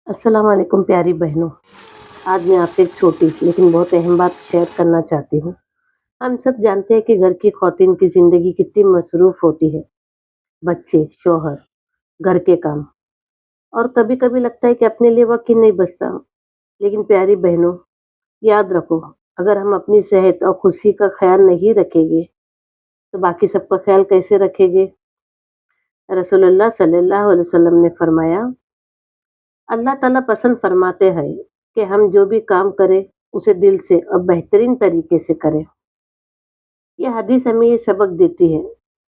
السلام علیکم پیاری بہنوں، آج میں آپ سے ایک چھوٹی لیکن بہت اہم بات شیئر کرنا چاہتی ہوں۔ ہم سب جانتے ہیں کہ گھر کی خواتین کی زندگی کتنی مصروف ہوتی ہے، بچے، شوہر، گھر کے کام، اور کبھی کبھی لگتا ہے کہ اپنے لیے وقت ہی نہیں بچتا۔ لیکن پیاری بہنوں، یاد رکھو، اگر ہم اپنی صحت اور خوشی کا خیال نہیں رکھیں گے تو باقی سب کا خیال کیسے رکھیں گے؟ رسول اللہ صلی اللہ علیہ وسلم نے فرمایا، اللہ تعالیٰ پسند فرماتے ہیں کہ ہم جو بھی کام کریں اسے دل سے اور بہترین طریقے سے کریں۔ یہ حدیث ہمیں یہ سبق دیتی ہے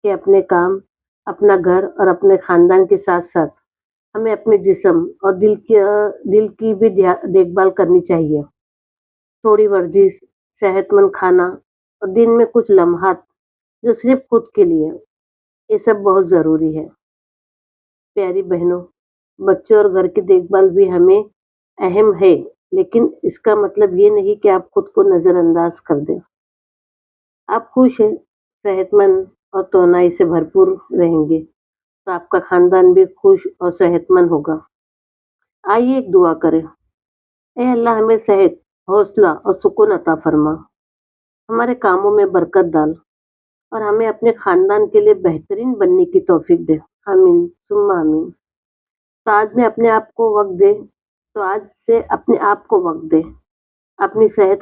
کہ اپنے کام، اپنا گھر اور اپنے خاندان کے ساتھ ساتھ ہمیں اپنے جسم اور دل کی بھی دیکھ بھال کرنی چاہیے۔ تھوڑی ورزش، صحت مند کھانا اور دن میں کچھ لمحات جو صرف خود کے لیے، یہ سب بہت ضروری ہے۔ پیاری بہنوں، بچوں اور گھر کی دیکھ بھال بھی ہمیں اہم ہے، لیکن اس کا مطلب یہ نہیں کہ آپ خود کو نظر انداز کر دیں۔ آپ خوش ہیں، صحت مند اور توانائی سے بھرپور رہیں گے تو آپ کا خاندان بھی خوش اور صحت مند ہوگا۔ آئیے ایک دعا کریں۔ اے اللہ، ہمیں صحت، حوصلہ اور سکون عطا فرما، ہمارے کاموں میں برکت ڈال اور ہمیں اپنے خاندان کے لیے بہترین بننے کی توفیق دے۔ آمین ثم آمین۔ تو آج سے اپنے آپ کو وقت دے، اپنی صحت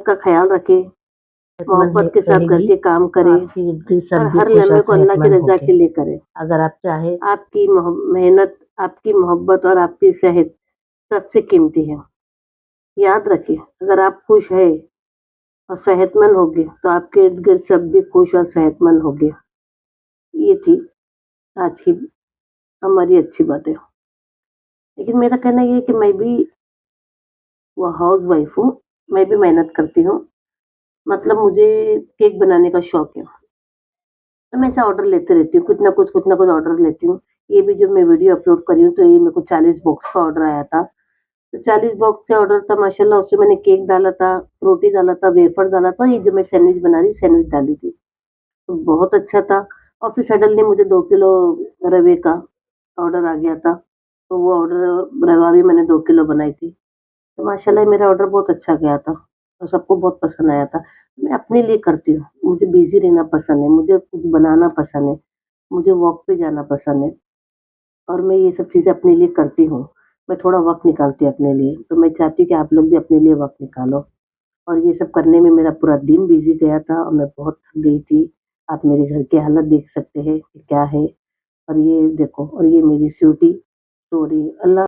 کا خیال رکھے، محبت کے ساتھ گھر کے کام کرے اور ہر لمحے کو اللہ کی رضا کے لیے کرے۔ اگر آپ چاہیں آپ کی محنت، آپ کی محبت اور آپ کی صحت سب سے قیمتی ہے۔ یاد رکھیں، اگر آپ خوش ہیں اور صحت مند ہوگے تو آپ کے ارد گرد سب بھی خوش اور صحت مند ہوگے۔ یہ تھی آج کی ہماری اچھی باتیں۔ لیکن میرا کہنا یہ ہے کہ میں بھی وہ ہاؤس وائف ہوں، میں بھی محنت کرتی ہوں۔ مطلب مجھے کیک بنانے کا شوق ہے، تو میں ایسا آرڈر لیتے رہتی ہوں، کچھ نہ کچھ آرڈر لیتی ہوں۔ یہ بھی جو میں ویڈیو اپلوڈ کری ہوں تو یہ میرے کو 40 باکس کا آرڈر آیا تھا۔ تو 40 باکس کا آرڈر تھا، ماشاء اللہ اس میں نے کیک ڈالا تھا، روٹی ڈالا تھا، ویفر ڈالا تھا، یہ جو میں سینڈوچ بنا رہی ہوں سینڈوچ ڈالی تھی، تو بہت اچھا تھا۔ اور پھر سڈنلی مجھے 2 کلو روے کا آرڈر آ گیا تھا، تو وہ آرڈر روا بھی میں نے 2 کلو بنائی تھی، تو ماشاء اللہ میرا آرڈر بہت اچھا گیا تھا اور سب کو بہت پسند آیا تھا۔ میں اپنے لیے کرتی ہوں، مجھے بیزی رہنا پسند ہے، مجھے کچھ بنانا پسند ہے، مجھے واک پہ جانا پسند ہے، اور میں یہ سب چیزیں اپنے لیے کرتی ہوں۔ میں تھوڑا وقت نکالتی ہوں اپنے لیے، تو میں چاہتی ہوں کہ آپ لوگ بھی اپنے لیے وقت نکالو۔ اور یہ سب کرنے میں میرا پورا دن بیزی گیا تھا اور میں بہت تھک گئی تھی۔ آپ میرے گھر کی حالت دیکھ سکتے ہیں کہ کیا ہے، اور یہ دیکھو، اور یہ میری سوٹی سو رہی ہے۔ اللہ